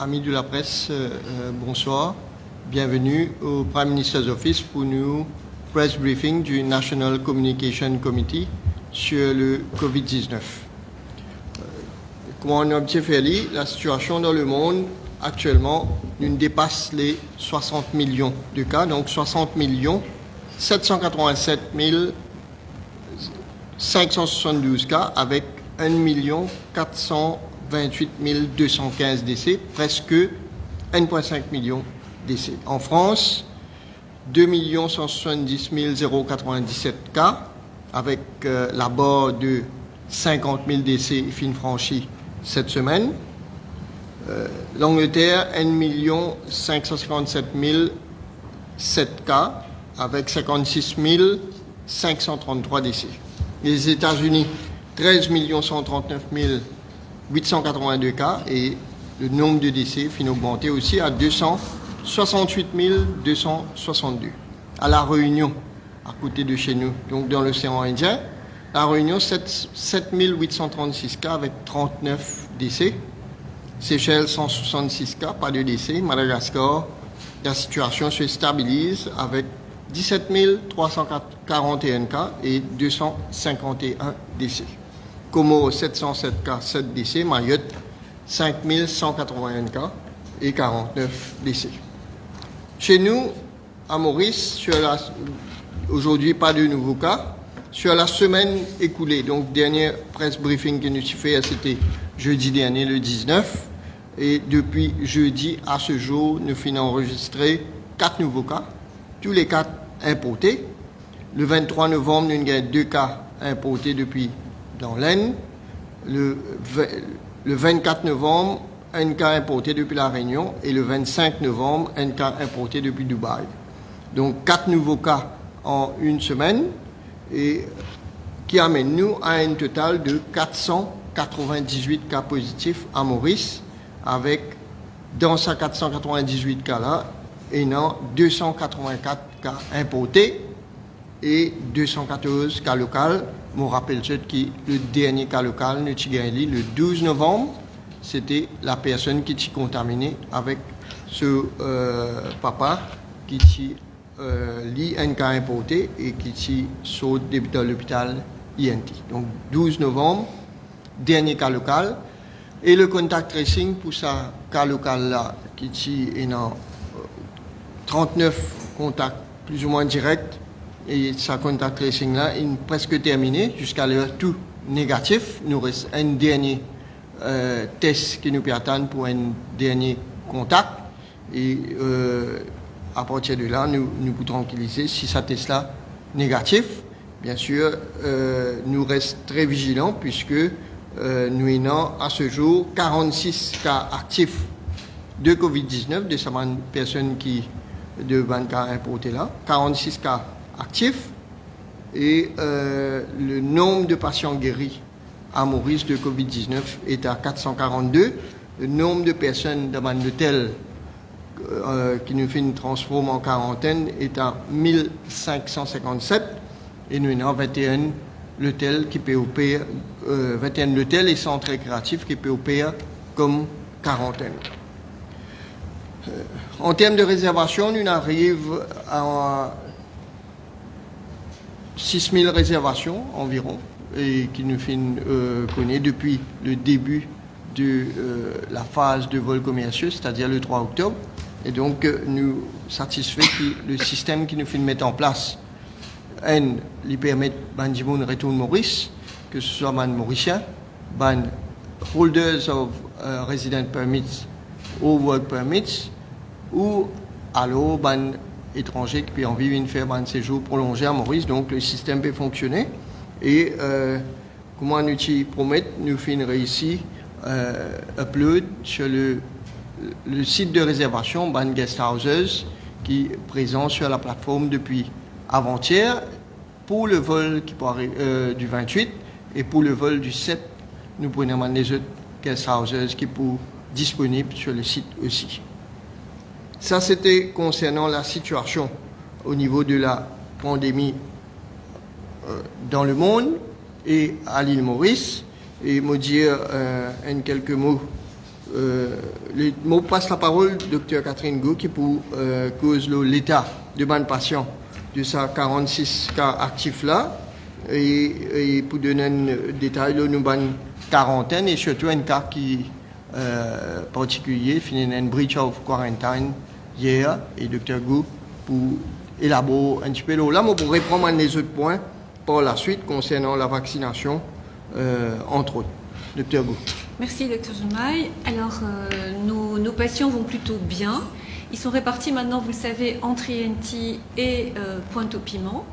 Amis de la presse, bonsoir. Bienvenue au Prime Minister's Office pour nous press briefing du National Communication Committee sur le COVID-19. Comme on a observé, la situation dans le monde actuellement nous dépasse les 60 millions de cas, donc 60 millions 787 572 cas avec 1 428 215 décès, presque 1,5 million décès. En France, 2 170 097 cas, avec la barre de 50 000 décès fin franchis cette semaine. L'Angleterre, 1 557 007 cas, avec 56 533 décès. Les États-Unis, 13 139 882 cas et le nombre de décès finit augmenté aussi à 268 262. À La Réunion, à côté de chez nous, donc dans l'océan Indien, La Réunion, 7 836 cas avec 39 décès. Seychelles, 166 cas, pas de décès. Madagascar, la situation se stabilise avec 17 341 cas et 251 décès. Comores, 707 cas, 7 décès. Mayotte, 5 181 cas et 49 décès. Chez nous, à Maurice, aujourd'hui, pas de nouveaux cas. Sur la semaine écoulée, donc dernier press briefing que nous avons fait, c'était jeudi dernier, le 19. Et depuis jeudi à ce jour, nous finissons enregistré 4 nouveaux cas, tous les 4 importés. Le 23 novembre, nous avons 2 cas importés depuis dans l'Aisne. Le 24 novembre, un cas importé depuis La Réunion. Et le 25 novembre, un cas importé depuis Dubaï. Donc 4 nouveaux cas en une semaine, et qui amène nous à un total de 498 cas positifs à Maurice, avec dans ces 498 cas-là, 284 cas importés et 214 cas locaux. Je me rappelle que le dernier cas local, le 12 novembre, c'était la personne qui s'est contaminée avec ce papa qui lit un cas importé et qui saute dans l'hôpital INT. Donc 12 novembre, dernier cas local. Et le contact tracing pour ce cas local-là, qui est dans 39 contacts plus ou moins directs. Et ce contact tracing-là est presque terminé jusqu'à l'heure tout négatif. Il nous reste un dernier test qui nous peut attendre pour un dernier contact. Et à partir de là, nous pouvons tranquilliser. Si ce test-là négatif, bien sûr, nous restons très vigilants puisque nous avons à ce jour 46 cas actifs de COVID-19, de ces personnes qui de 20 cas importés là, 46 cas actifs, et le nombre de patients guéris à Maurice de COVID-19 est à 442. Le nombre de personnes dans l'hôtel qui nous fait une transforme en quarantaine est à 1557, et nous avons 21 l'hôtel qui peut opérer, 21 l'hôtel et centres récréatifs qui peut opérer comme quarantaine. En termes de réservation, nous arrivons à 6000 réservations environ, et qui nous fait connaître depuis le début de la phase de vol commerciaux, c'est-à-dire le 3 octobre. Et donc, nous satisfaits que le système qui nous fait mettre en place, lui permet de retourner Maurice, que ce soit les Mauriciens, les holders of resident permits ou work permits, ou alors les étrangers qui peuvent envie de faire un séjour prolongé à Maurice. Donc, le système peut fonctionner. Et comment nous promettons, nous finirons ici upload sur le site de réservation Ban Guest Houses qui est présent sur la plateforme depuis avant-hier pour le vol qui peut arriver, du 28, et pour le vol du 7, nous prenons les autres Guest Houses qui sont disponibles sur le site aussi. Ça, c'était concernant la situation au niveau de la pandémie dans le monde et à l'île Maurice. Et me dire quelques mots Je passe la parole au Dr Catherine Go qui pour cause l'état de ban patient de sa 46 cas actifs là et pour donner un détail, là, nous avons une quarantaine et surtout un cas qui particulier, fini une breach of quarantine hier et Dr Go pour élaborer un petit peu là, on pourrait prendre les autres points par la suite concernant la vaccination entre autres. Dr Go. Merci, Dr Joumaï. Alors, nos patients vont plutôt bien. Ils sont répartis maintenant, vous le savez, entre INT et Pointe-au-Piment.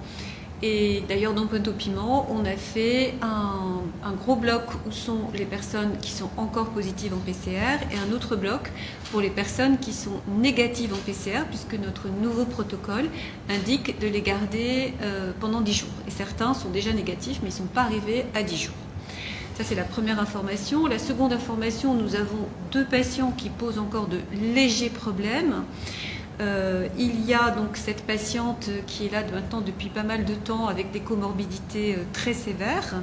Et d'ailleurs, dans Pointe-au-Piment, on a fait un gros bloc où sont les personnes qui sont encore positives en PCR et un autre bloc pour les personnes qui sont négatives en PCR, puisque notre nouveau protocole indique de les garder pendant 10 jours. Et certains sont déjà négatifs, mais ils ne sont pas arrivés à 10 jours. Ça, c'est la première information. La seconde information, nous avons 2 patients qui posent encore de légers problèmes. Il y a donc cette patiente qui est là maintenant depuis pas mal de temps avec des comorbidités très sévères,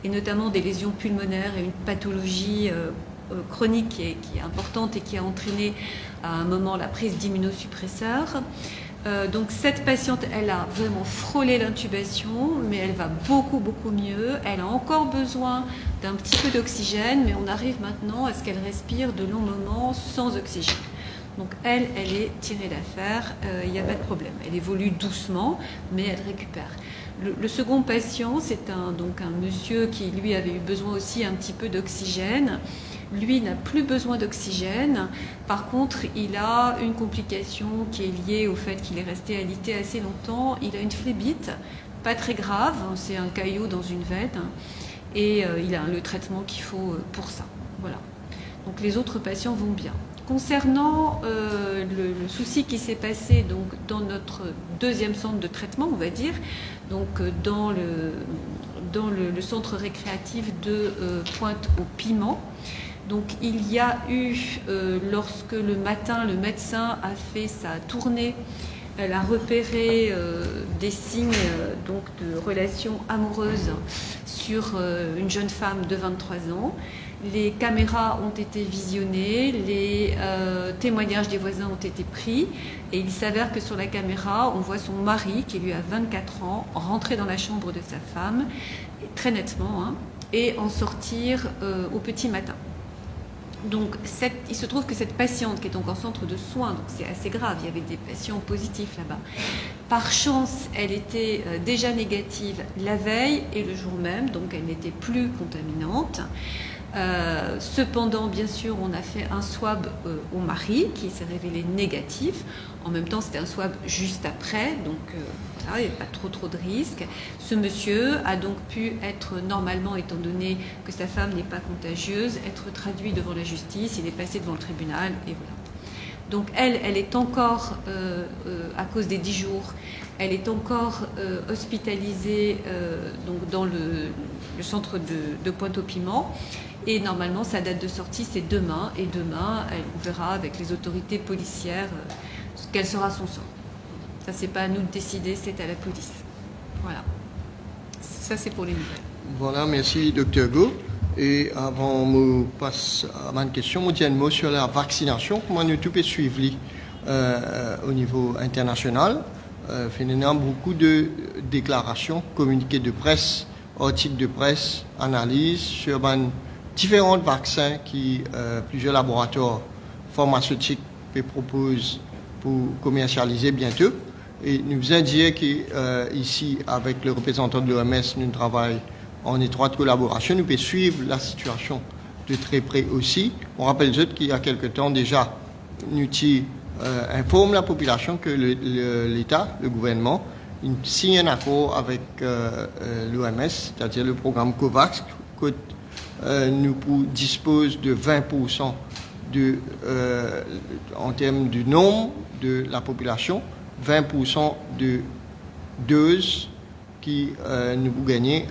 et notamment des lésions pulmonaires et une pathologie chronique qui est importante et qui a entraîné à un moment la prise d'immunosuppresseurs. Donc cette patiente, elle a vraiment frôlé l'intubation, mais elle va beaucoup mieux. Elle a encore besoin d'un petit peu d'oxygène, mais on arrive maintenant à ce qu'elle respire de longs moments sans oxygène. Donc elle est tirée d'affaire, il n'y a pas de problème. Elle évolue doucement, mais elle récupère. Le second patient, c'est un monsieur qui, lui, avait eu besoin aussi un petit peu d'oxygène. Lui n'a plus besoin d'oxygène. Par contre, il a une complication qui est liée au fait qu'il est resté alité assez longtemps. Il a une phlébite, pas très grave, c'est un caillot dans une veine. Et il a le traitement qu'il faut pour ça. Voilà. Donc les autres patients vont bien. Concernant le souci qui s'est passé donc, dans notre deuxième centre de traitement, on va dire, donc dans le centre récréatif de Pointe-au-Piment. Donc il y a eu, lorsque le matin le médecin a fait sa tournée, elle a repéré des signes donc, de relations amoureuses sur une jeune femme de 23 ans. Les caméras ont été visionnées, les témoignages des voisins ont été pris et il s'avère que sur la caméra, on voit son mari, qui lui a 24 ans, rentrer dans la chambre de sa femme, très nettement, et en sortir au petit matin. Donc il se trouve que cette patiente qui est donc en centre de soins, donc c'est assez grave, il y avait des patients positifs là-bas. Par chance, elle était déjà négative la veille et le jour même, donc elle n'était plus contaminante. Cependant, bien sûr, on a fait un swab au mari qui s'est révélé négatif. En même temps, c'était un swab juste après, donc voilà, il n'y a pas trop de risques. Ce monsieur a donc pu être normalement, étant donné que sa femme n'est pas contagieuse, être traduit devant la justice. Il est passé devant le tribunal et voilà. Donc elle est encore, à cause des 10 jours, elle est encore hospitalisée donc dans le centre de Pointe-au-Piment. Et normalement, sa date de sortie, c'est demain. Et demain, on verra avec les autorités policières quel sera son sort. Ça, c'est pas à nous de décider, c'est à la police. Voilà. Ça, c'est pour les nouvelles. Voilà, merci, Dr Go. Et avant de passer à ma question, je dis un mot sur la vaccination. Comment nous tout suivre au niveau international. Finalement, beaucoup de déclarations, communiqués de presse, articles de presse, analyses sur différents vaccins qui plusieurs laboratoires pharmaceutiques proposent pour commercialiser bientôt. Et nous vous dire qu'ici, avec le représentant de l'OMS, nous travaillons en étroite collaboration. Nous pouvons suivre la situation de très près aussi. On rappelle juste qu'il y a quelque temps déjà, nous informe la population que l'État, le gouvernement, signe un accord avec l'OMS, c'est-à-dire le programme COVAX, que nous dispose de 20% en termes du nombre de la population, 20% de doses qui nous gagnons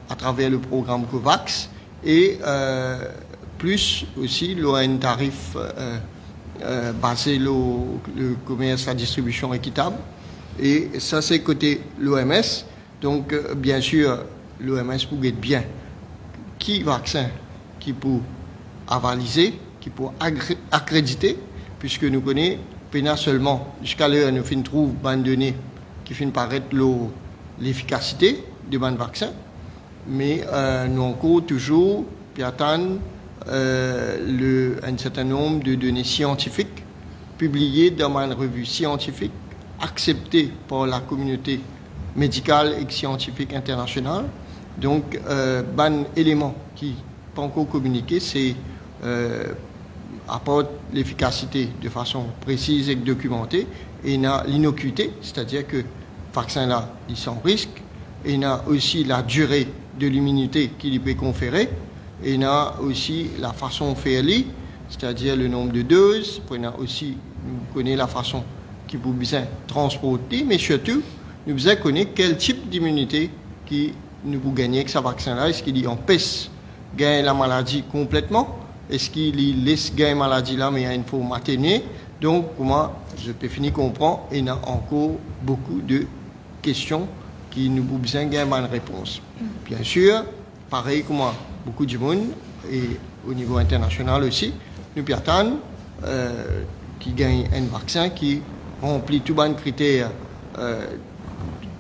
à travers le programme COVAX et plus aussi un tarif basé le commerce à distribution équitable. Et ça, c'est côté l'OMS. Donc, bien sûr, l'OMS pour être bien qui vaccin qui peut avaliser, qui pour accréditer, puisque nous connaissons, pénal seulement, jusqu'à l'heure, nous trouvons des données qui finissent paraître l'efficacité de ban vaccin, mais nous encore toujours puis attendre un certain nombre de données scientifiques publiées dans une revue scientifique acceptée par la communauté médicale et scientifique internationale. Donc, ban élément qui pas encore communiqué, c'est apporte l'efficacité de façon précise et documentée, et il y a l'innocuité, c'est-à-dire que le vaccin là, il est sans risque, et il y a aussi la durée de l'immunité qu'il peut conférer, et il y a aussi la façon de faire, c'est-à-dire le nombre de doses, puis il y a aussi, nous connaissons la façon qui peut bien transporter, mais surtout, nous devons connaître quel type d'immunité qui nous peut gagner avec ce vaccin-là. Est-ce qu'il empêche de gagner la maladie complètement? Est-ce qu'il laisse gagner la maladie là, mais il faut m'atténuer? Donc, comment je peux finir comprendre, il y a encore beaucoup de questions qui nous ont besoin de gagner une réponse. Bien sûr, pareil comme beaucoup de monde, et au niveau international aussi, nous pouvons attendre qui gagne un vaccin qui remplit tous les critères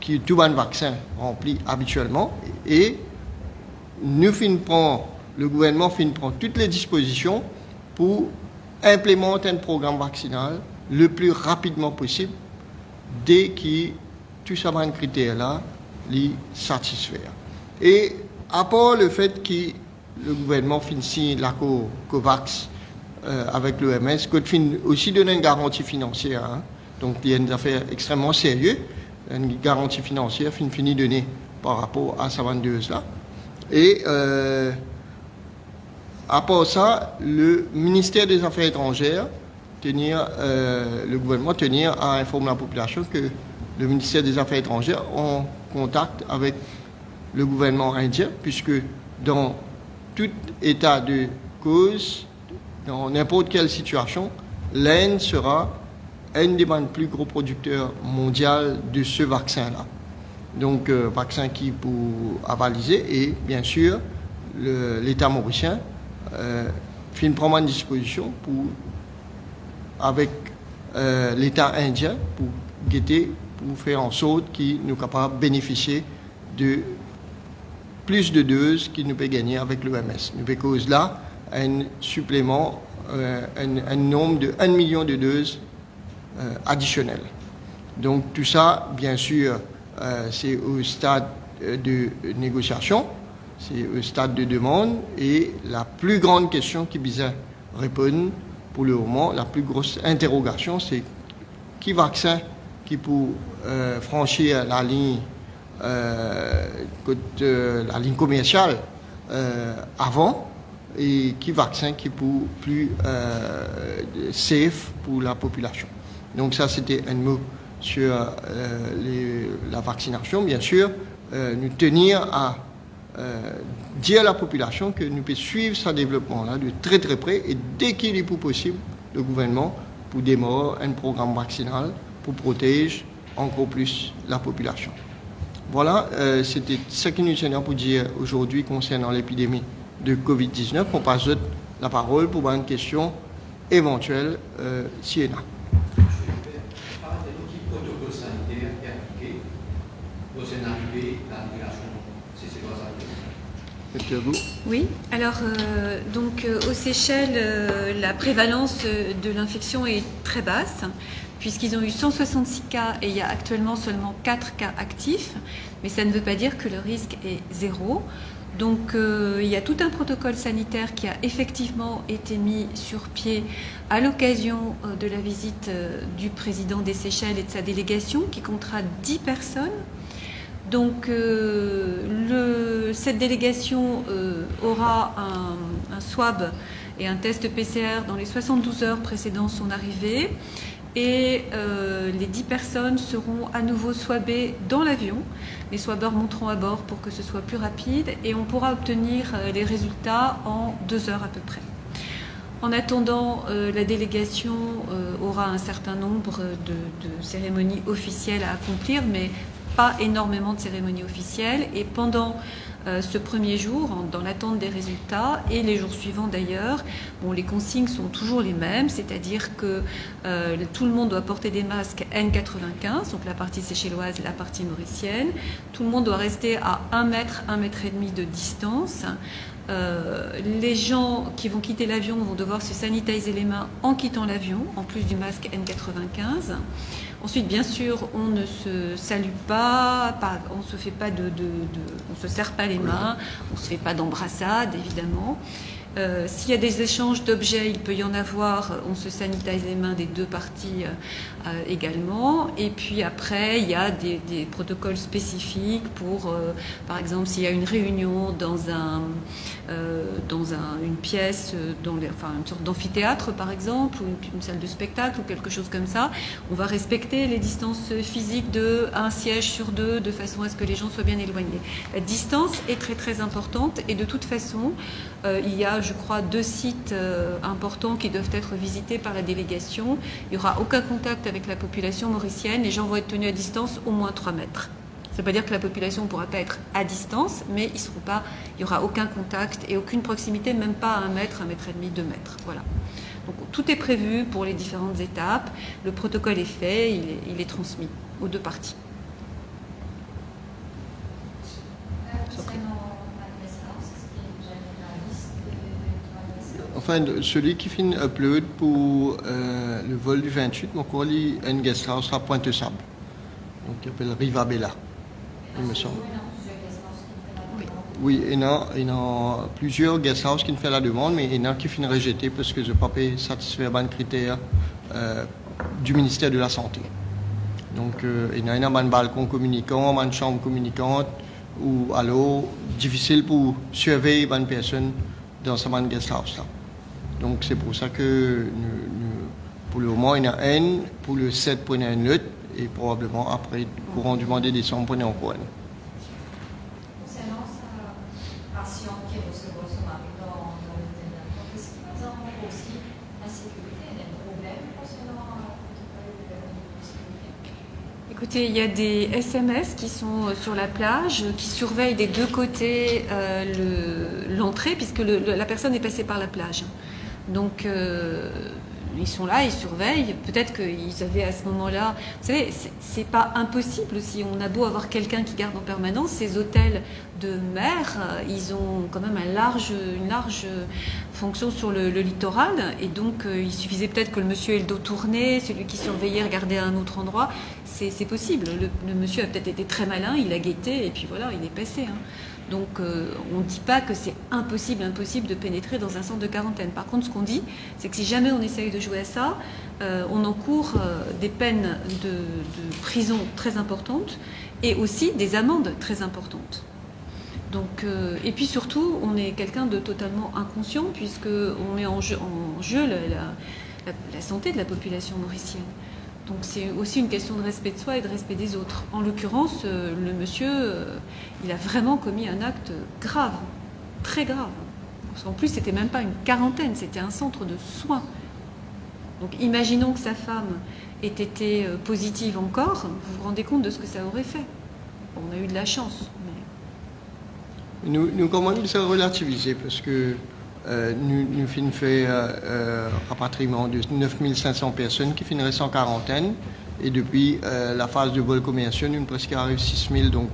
qui tout un vaccin remplit habituellement, et nous le gouvernement prend toutes les dispositions pour implémenter un programme vaccinal le plus rapidement possible dès que tous ces critères-là les satisfaire. Et à part le fait que le gouvernement signe l'accord COVAX avec l'OMS, qui aussi donne une garantie financière, hein. Donc il y a une affaire extrêmement sérieuse, une garantie financière finie donnée par rapport à sa vendeuse-là. Et à part ça, le ministère des Affaires étrangères, le gouvernement à informer la population que le ministère des Affaires étrangères est en contact avec le gouvernement indien, puisque dans tout état de cause, dans n'importe quelle situation, l'Inde sera un des plus gros producteurs mondiaux de ce vaccin-là. Donc, vaccin qui pour avaliser, et bien sûr, l'État mauricien prendre une disposition avec l'État indien pour faire en sorte qu'il nous capable de bénéficier de plus de doses qu'il nous peut gagner avec l'OMS. Nous peut cause là un supplément, un nombre de 1 million de doses additionnelles. Donc tout ça, bien sûr, c'est au stade de négociation, c'est au stade de demande, et la plus grande question qui vient répondre pour le moment, la plus grosse interrogation, c'est qui vaccin qui peut franchir la ligne commerciale avant, et qui vaccin qui peut plus safe pour la population. Donc ça, c'était un mot sur la vaccination. Bien sûr, nous tenir à dire à la population que nous pouvons suivre ce développement-là de très très près, et dès qu'il est possible, le gouvernement pour démarrer un programme vaccinal pour protéger encore plus la population. Voilà, c'était ce que nous tenions pour dire aujourd'hui concernant l'épidémie de Covid-19. On passe la parole pour une question éventuelle, si il y en a. Oui, alors donc aux Seychelles, la prévalence de l'infection est très basse, puisqu'ils ont eu 166 cas et il y a actuellement seulement 4 cas actifs, mais ça ne veut pas dire que le risque est zéro. Donc il y a tout un protocole sanitaire qui a effectivement été mis sur pied à l'occasion de la visite du président des Seychelles et de sa délégation, qui comptera 10 personnes. Donc cette délégation aura un swab et un test PCR dans les 72 heures précédant son arrivée, et les 10 personnes seront à nouveau swabées dans l'avion. Les swabbers monteront à bord pour que ce soit plus rapide, et on pourra obtenir les résultats en 2 heures à peu près. En attendant, la délégation aura un certain nombre de cérémonies officielles à accomplir, mais pas énormément de cérémonies officielles. Et pendant ce premier jour dans l'attente des résultats et les jours suivants d'ailleurs. Bon, les consignes sont toujours les mêmes, c'est-à-dire que tout le monde doit porter des masques N95, donc la partie séchelloise, la partie mauricienne. Tout le monde doit rester à 1 mètre, 1 mètre et demi de distance. Les gens qui vont quitter l'avion vont devoir se sanitiser les mains en quittant l'avion, en plus du masque N95. Ensuite, bien sûr, on ne se salue pas, on se fait pas on se serre pas les mains, on se fait pas d'embrassade, évidemment. S'il y a des échanges d'objets, il peut y en avoir, on se sanitise les mains des deux parties également. Et puis après, il y a des protocoles spécifiques pour, par exemple, s'il y a une réunion dans une pièce, une sorte d'amphithéâtre par exemple, ou une salle de spectacle ou quelque chose comme ça, on va respecter les distances physiques de un siège sur 2 de façon à ce que les gens soient bien éloignés. La distance est très très importante et de toute façon, il y a, je crois, 2 sites importants qui doivent être visités par la délégation. Il n'y aura aucun contact avec la population mauricienne. Les gens vont être tenus à distance au moins 3 mètres. Ça ne veut pas dire que la population ne pourra pas être à distance, mais il n'y aura aucun contact et aucune proximité, même pas à 1 mètre, 1 mètre et demi, 2 mètres. Voilà. Donc tout est prévu pour les différentes étapes. Le protocole est fait, il est transmis aux 2 parties. Enfin, celui qui finit upload pour le vol du 28, mon colis, un guest house à Pointe-Sable. Donc, il s'appelle Rivabella, il me semble. Oui, il y a plusieurs guest house qui font la demande, mais il y en a qui finissent rejeter parce que je ne peux pas satisfaire les critères du ministère de la Santé. Donc, il y a un balcon communicant, une chambre communicante, ou alors difficile pour surveiller une personne dans ce guest house là. Donc c'est pour ça que pour le moment il y en a un, pour le 7 pour il y en a une autre, et probablement après courant du mois de décembre pour il y en a encore une. Concernant sa patient qui recevra son mari dans l'hôtel d'Ancre, est-ce qu'il nous avons aussi la sécurité, des problèmes concernant la sécurité? Écoutez, il y a des SMS qui sont sur la plage, qui surveillent des 2 côtés l'entrée, puisque la personne est passée par la plage. Donc, ils sont là, ils surveillent. Peut-être qu'ils avaient à ce moment-là... Vous savez, c'est pas impossible aussi. On a beau avoir quelqu'un qui garde en permanence. Ces hôtels de mer, ils ont quand même une large fonction sur le littoral. Et donc, il suffisait peut-être que le monsieur ait le dos tourné, celui qui surveillait regardait à un autre endroit. C'est possible. Le monsieur a peut-être été très malin, il a guetté et puis voilà, il est passé. Hein. Donc on ne dit pas que c'est impossible de pénétrer dans un centre de quarantaine. Par contre, ce qu'on dit, c'est que si jamais on essaye de jouer à ça, on encourt des peines de prison très importantes et aussi des amendes très importantes. Donc, et puis surtout, on est quelqu'un de totalement inconscient puisqu'on met en jeu la santé de la population mauricienne. Donc c'est aussi une question de respect de soi et de respect des autres. En l'occurrence, le monsieur, il a vraiment commis un acte grave, très grave. Parce qu'en plus, c'était même pas une quarantaine, c'était un centre de soins. Donc imaginons que sa femme ait été positive encore, vous vous rendez compte de ce que ça aurait fait. Bon, on a eu de la chance. Mais... Nous commençons à relativiser parce que nous finissons fait rapatriement de 9500 personnes qui finiraient en quarantaine et depuis la phase de vol commercial, nous presque arrivons à 6000. Donc,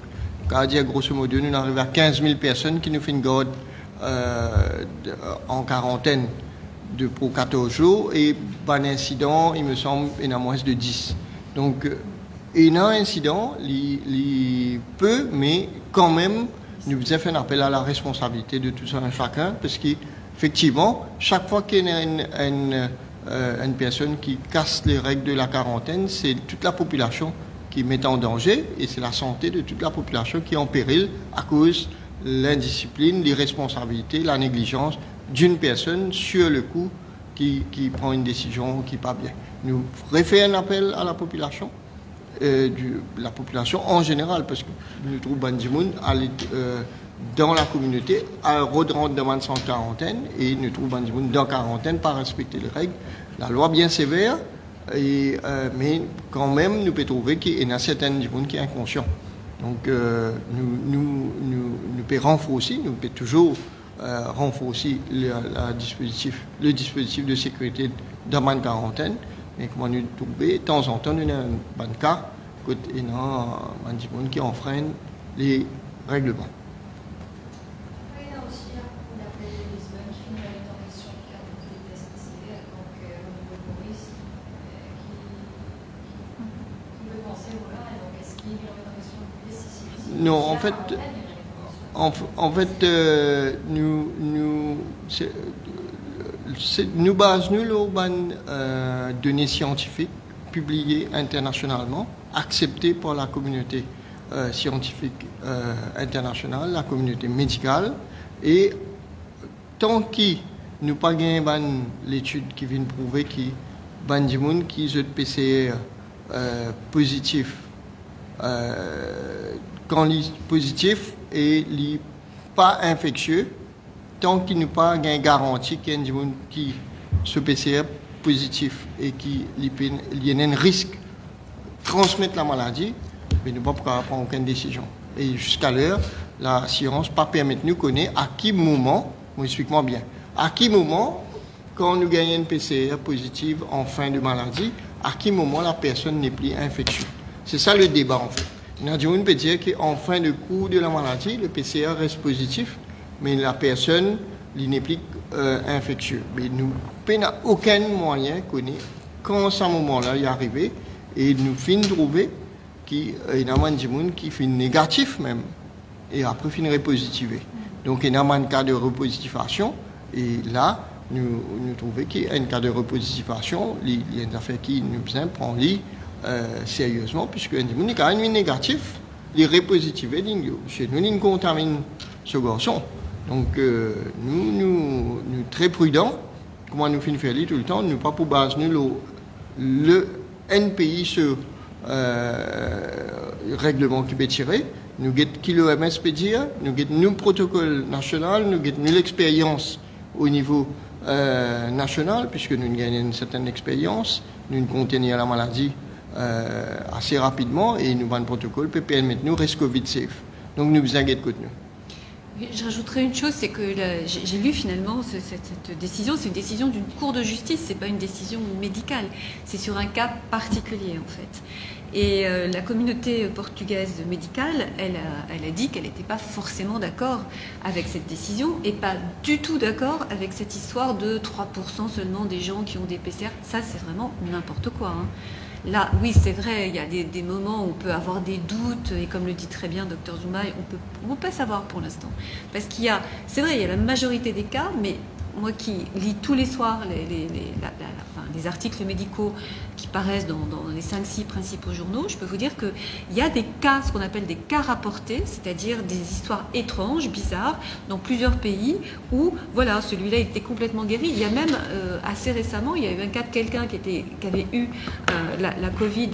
à dire grosso modo, nous arrivons à 15 000 personnes qui nous font une garde en quarantaine pour 14 jours et par incident, il me semble, il y en a moins de 10. Donc, il y a un incident, il peut, mais quand même, nous avons fait un appel à la responsabilité de tout un chacun parce qu'effectivement, chaque fois qu'il y a une personne qui casse les règles de la quarantaine, c'est toute la population qui met en danger et c'est la santé de toute la population qui est en péril à cause de l'indiscipline, l'irresponsabilité, la négligence d'une personne sur le coup qui prend une décision qui n'est pas bien. Nous refaisons un appel à la population. La population en général, parce que nous trouvons Bandimoun dans la communauté, à rentre dans une quarantaine, et nous trouvons Bandimoun dans quarantaine, pas respecter les règles. La loi bien sévère, mais quand même, nous pouvons trouver qu'il y a certains Bandimoun qui sont inconscients. Donc, nous pouvons renforcer, nous pouvons toujours renforcer le dispositif de sécurité dans la quarantaine. Mais comment nous trouver, de temps en temps, nous avons un bon cas, côté des gens qui enfreignent les règlements. Il y a aussi la Cour d'appel de Lisbonne qui finit l'interdiction du cadre des tests PCR, donc au niveau de Maurice, qui veut penser, voilà, et donc est-ce qu'il y a une interdiction décisive? Non, en fait, nous basons nos données scientifiques publiées internationalement, acceptées par la communauté scientifique internationale, la communauté médicale, et tant que nous pas gagné l'étude qui vient prouver que des gens qui ont PCR positif, quand ils sont positifs et ils pas infectieux, tant qu'il n'y a pas une garantie qu'il y a des gens qui sont PCR positif et qu'il y a un risque de transmettre la maladie, mais nous ne pouvons pas prendre aucune décision. Et jusqu'à l'heure, la science ne permet de nous connaître à quel moment, explique-moi bien, à quel moment, quand nous gagnons une PCR positive en fin de maladie, à quel moment la personne n'est plus infectieuse. C'est ça le débat en fait. On peut dire qu'en fin de cours de la maladie, le PCR reste positif, mais la personne n'est plus infectieuse. Mais nous n'avons aucun moyen de connaître quand ce moment-là est arrivé, et nous finissons trouver qu'il y a des gens qui finissent négatifs même, et après finissent positiver. Donc il y a un cas de repositivation, et là, nous trouvons qu'il y a un cas de repositivation, il y a une affaire qui nous prend sérieusement, puisque les gens qui sont négatifs, les repositivés, chez nous, ils contaminent ce garçon. Donc nous sommes très prudents, comment nous faisons faire tout le temps, nous pas pour base nous le NPI sur règlement qui peut tirer, nous avons qui l'OMS peut dire, nous avons nos protocoles national, nous avons l'expérience au niveau national, puisque nous gagnons une certaine expérience, nous contenons la maladie assez rapidement, et nous avons un protocole qui peut permettre nous rester Covid safe. Donc nous vous inquiétez de nous. Je rajouterais une chose, c'est que j'ai lu finalement cette décision, c'est une décision d'une cour de justice, c'est pas une décision médicale, c'est sur un cas particulier en fait. Et la communauté portugaise médicale, elle a dit qu'elle n'était pas forcément d'accord avec cette décision et pas du tout d'accord avec cette histoire de 3% seulement des gens qui ont des PCR. Ça, c'est vraiment n'importe quoi, hein. Là, oui, c'est vrai, il y a des moments où on peut avoir des doutes, et comme le dit très bien Dr Zoumaï, on ne peut pas savoir pour l'instant. Parce qu'il y a, c'est vrai, il y a la majorité des cas, mais moi qui lis tous les soirs les articles médicaux qui paraissent dans les 5-6 principaux journaux, je peux vous dire qu'il y a des cas, ce qu'on appelle des cas rapportés, c'est-à-dire des histoires étranges, bizarres, dans plusieurs pays où, voilà, celui-là était complètement guéri. Il y a même, assez récemment, il y a eu un cas de quelqu'un qui avait eu la Covid,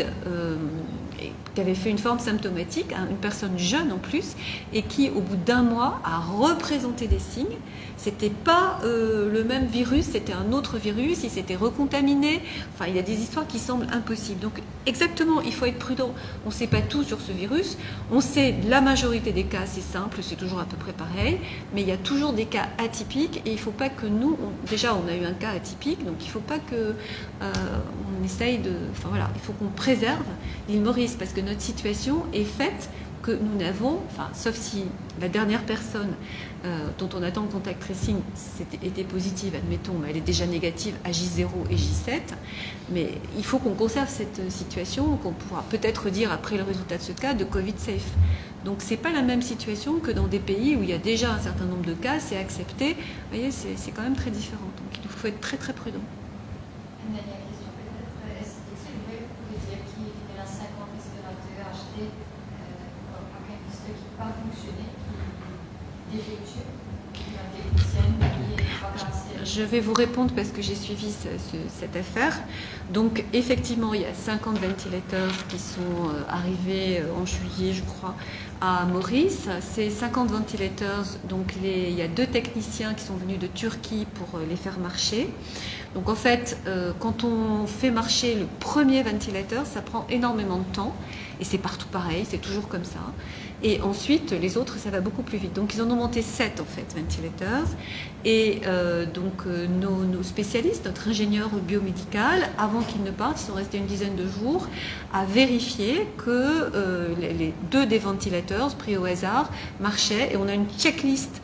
qui avait fait une forme symptomatique, une personne jeune en plus, et qui, au bout d'un mois, a représenté des signes. C'était pas le même virus, c'était un autre virus, il s'était recontaminé. Enfin, il y a des histoires qui semblent impossibles. Donc, exactement, il faut être prudent. On ne sait pas tout sur ce virus. On sait la majorité des cas, c'est simple, c'est toujours à peu près pareil. Mais il y a toujours des cas atypiques, et il ne faut pas que nous, déjà, on a eu un cas atypique, donc il ne faut pas que on essaye de, enfin voilà, il faut qu'on préserve l'île Maurice, parce que notre situation est faite que nous n'avons, enfin, sauf si la dernière personne dont on attend le contact tracing était positive, admettons, mais elle est déjà négative à J0 et J7, mais il faut qu'on conserve cette situation, qu'on pourra peut-être dire après le résultat de ce cas de Covid safe. Donc c'est pas la même situation que dans des pays où il y a déjà un certain nombre de cas, c'est accepté. Vous voyez, c'est quand même très différent. Donc il faut être très très prudent. Une dernière question peut-être. Est-ce qu'il est vrai que vous pouvez dire qu'il y a 50 respirateurs achetés avec un piste qui n'a pas fonctionné, qui est défectueux, qui est un technicien qui n'est pas passé? je vais vous répondre parce que j'ai suivi cette affaire. Donc, effectivement, il y a 50 ventilateurs qui sont arrivés en juillet, je crois, à Maurice. Ces 50 ventilateurs, donc il y a 2 techniciens qui sont venus de Turquie pour les faire marcher. Donc, en fait, quand on fait marcher le premier ventilateur, ça prend énormément de temps. Et c'est partout pareil, c'est toujours comme ça. Et ensuite, les autres, ça va beaucoup plus vite. Donc, ils en ont monté 7, en fait, ventilateurs. Et nos spécialistes, notre ingénieur biomédical, avant qu'ils ne partent, ils sont restés une dizaine de jours, à vérifier que les 2 des ventilateurs, pris au hasard, marchaient. Et on a une checklist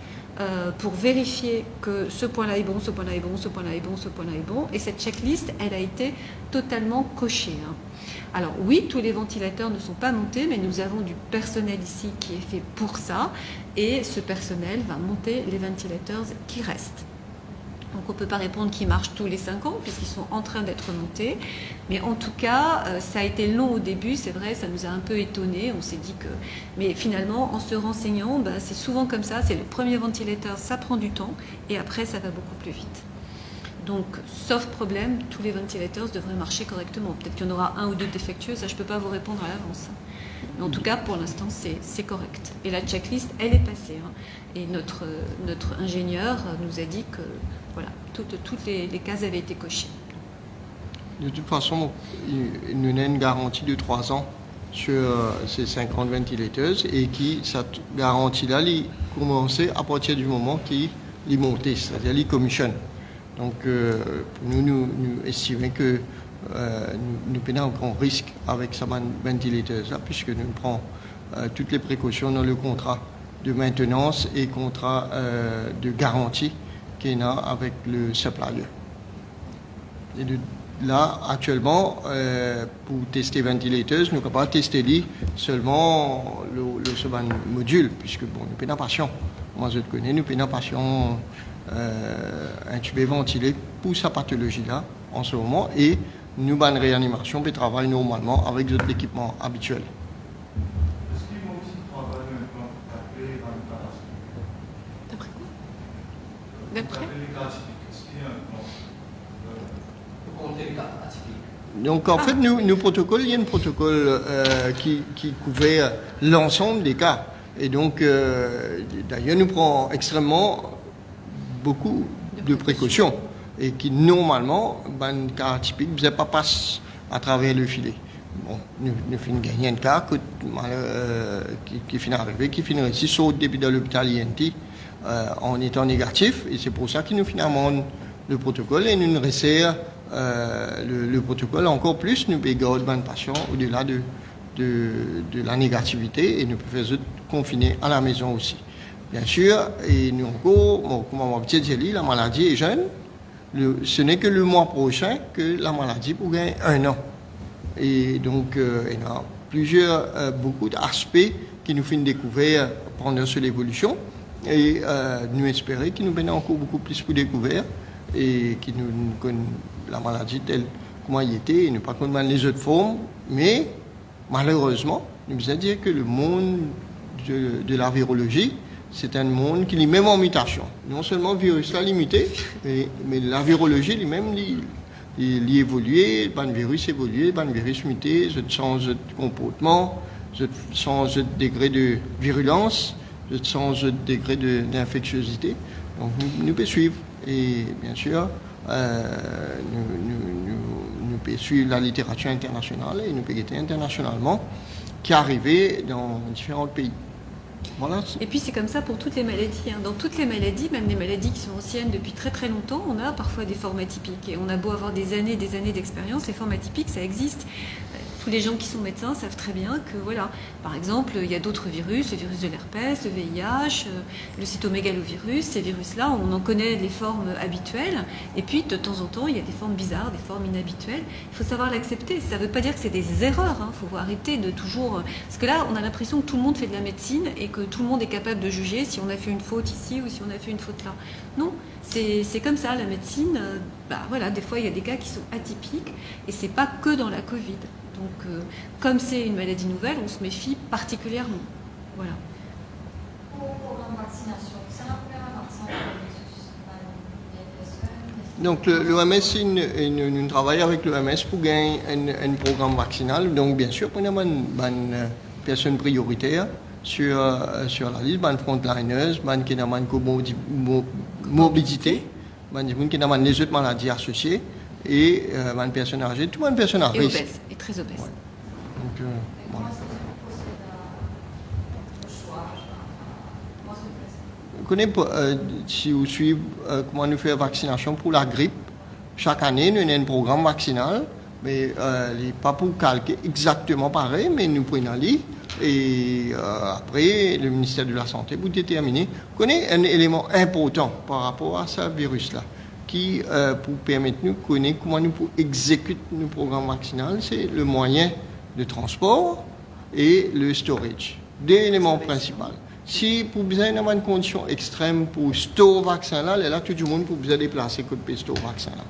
pour vérifier que ce point-là est bon, ce point-là est bon, ce point-là est bon, ce point-là est bon. Et cette checklist, elle a été totalement cochée. Alors oui, tous les ventilateurs ne sont pas montés, mais nous avons du personnel ici qui est fait pour ça. Et ce personnel va monter les ventilateurs qui restent. Donc on ne peut pas répondre qu'ils marchent tous les 5 ans, puisqu'ils sont en train d'être montés. Mais en tout cas, ça a été long au début, c'est vrai, ça nous a un peu étonnés. On s'est dit que... Mais finalement, en se renseignant, c'est souvent comme ça. C'est le premier ventilateur, ça prend du temps. Et après, ça va beaucoup plus vite. Donc, sauf problème, tous les ventilateurs devraient marcher correctement. Peut-être qu'il y en aura 1 ou 2 défectueux, ça je ne peux pas vous répondre à l'avance. Mais en tout cas, pour l'instant, c'est correct. Et la checklist, elle est passée. Et notre ingénieur nous a dit que voilà, toutes les cases avaient été cochées. De toute façon, nous avons une garantie de 3 ans sur ces 50 ventilateurs et cette garantie-là, elle commence à partir du moment qu'il est monté, c'est-à-dire qu'il commissionne. Donc, nous estimons que nous prenons un grand risque avec ce ventilateur-là, puisque nous prenons toutes les précautions dans le contrat de maintenance et contrat de garantie qu'il y a avec le supplier. Et là, actuellement, pour tester le ventilateur, nous ne pouvons pas tester seulement ce module, puisque bon, nous prenons patient. Moi, je connais, nous prenons patient intubé, ventilé pour sa pathologie-là en ce moment, et nous avons une réanimation qui travaille normalement avec notre équipement habituel. Est-ce qu'ils vont aussi travailler maintenant pour taper dans le cas D'après quoi? D'après les cas atypiques? Est-ce qu'il y a un plan pour compter les cas atypiques? Donc en fait, nous protocole, il y a un protocole qui couvre l'ensemble des cas. Et donc, d'ailleurs, nous prenons extrêmement beaucoup de précautions et qui, normalement, un cas atypique ne pas passe à travers le filet. Bon, nous finissons gagner un cas qui finit arrivé, qui finit ici, saute depuis dans l'hôpital INT en étant négatif. Et c'est pour ça que nous finalement le protocole et nous resserrons le protocole encore plus. Nous payons les patients au-delà de la négativité et nous pouvons faire confiner à la maison aussi. Bien sûr, et nous encore, comme on va dire, la maladie est jeune. Ce n'est que le mois prochain que la maladie pourrait gagner 1 an. Et donc, il y a beaucoup d'aspects qui nous font découvrir pendant cette évolution. Et nous espérons qu'il nous donne encore beaucoup plus pour découvrir et que nous connaissons la maladie telle comment elle était et ne pas connaître les autres formes. Mais malheureusement, nous devons dire que le monde de la virologie, c'est un monde qui est même en mutation. Non seulement le virus l'a limité, mais la virologie lui-même il évolue, le virus évolue, le virus muté, je change de comportement, je change de degré de virulence, je change de degré d'infectiosité. Donc nous pouvons suivre. Et bien sûr, nous pouvons suivre la littérature internationale et nous pouvons guetter internationalement qui est arrivé dans différents pays. Voilà. Et puis c'est comme ça pour toutes les maladies. Dans toutes les maladies, même des maladies qui sont anciennes depuis très très longtemps, on a parfois des formes atypiques. Et on a beau avoir des années d'expérience, les formes atypiques, ça existe. Tous les gens qui sont médecins savent très bien que, voilà, par exemple, il y a d'autres virus, le virus de l'herpès, le VIH, le cytomégalovirus. Ces virus-là, on en connaît les formes habituelles. Et puis, de temps en temps, il y a des formes bizarres, des formes inhabituelles. Il faut savoir l'accepter. Ça ne veut pas dire que c'est des erreurs. Il faut arrêter de toujours... Parce que là, on a l'impression que tout le monde fait de la médecine et que tout le monde est capable de juger si on a fait une faute ici ou si on a fait une faute là. Non, c'est comme ça, la médecine. Voilà, des fois, il y a des cas qui sont atypiques et c'est pas que dans la Covid. Donc, comme c'est une maladie nouvelle, on se méfie particulièrement. Voilà. Pour le programme de vaccination, c'est la première vaccin pour les Donc l'OMS, nous travaillons avec l'OMS pour gagner un programme vaccinal. Donc bien sûr, on a une personne prioritaire sur la liste, des frontliners, qui ont une morbidité, qui ont les autres maladies associées et des personnes âgées, tout le monde personne à Et risque. obèse, et très obèse. Ouais. Donc, Comment voilà. est-ce que vous procédez au choix? Comment est-ce que vous faites? Vous connaissez, si vous suivez comment nous faisons vaccination pour la grippe, chaque année, nous avons un programme vaccinal, mais il n'est pas pour calquer exactement pareil, mais nous prenons aller. Et après, le ministère de la Santé pour déterminer. Vous connaissez un élément important par rapport à ce virus-là, qui, pour permettre nous de connaître comment nous pouvons exécuter nos programmes vaccinaux, c'est le moyen de transport et le storage. Deux éléments principaux. Si pour besoin d'avoir une condition extrême pour store vaccin là tout le monde pour besoin déplacer que de store vaccin là.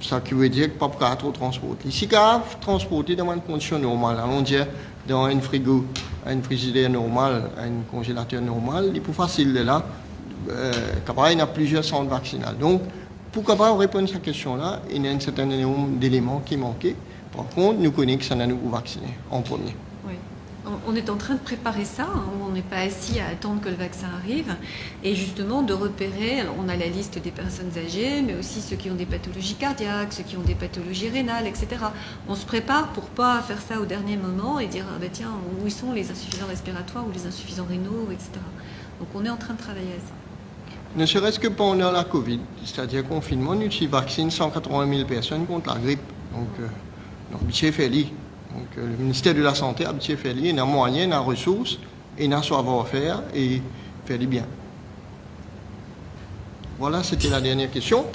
Ça qui veut dire que pas pour trop transporter. Si on transporter dans une condition normale, on dit dans un frigo, un frigidaire normal, un congélateur normal, il est plus facile de là. Il y a plusieurs centres vaccinaux. Donc, pour capable répondre à cette question-là, il y a un certain nombre d'éléments qui manquaient. Par contre, nous connaissons que ça n'a nous vacciné en premier. Oui. On est en train de préparer ça, hein, on n'est pas assis à attendre que le vaccin arrive, et justement de repérer, alors on a la liste des personnes âgées, mais aussi ceux qui ont des pathologies cardiaques, ceux qui ont des pathologies rénales, etc. On se prépare pour pas faire ça au dernier moment et dire, ah ben tiens, où ils sont les insuffisants respiratoires ou les insuffisants rénaux, etc. Donc on est en train de travailler à ça. Ne serait-ce que pendant la Covid, c'est-à-dire le confinement, nous vaccinons 180 000 personnes contre la grippe. Donc, l'objet fait li. Donc, le ministère de la Santé a fait li, il a moyen, il a ressources, il a savoir-faire et fait bien. Voilà, c'était la dernière question.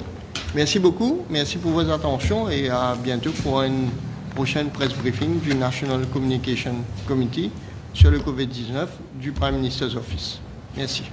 Merci beaucoup, merci pour vos attentions et à bientôt pour une prochaine press briefing du National Communication Committee sur le Covid-19 du Prime Minister's Office. Merci.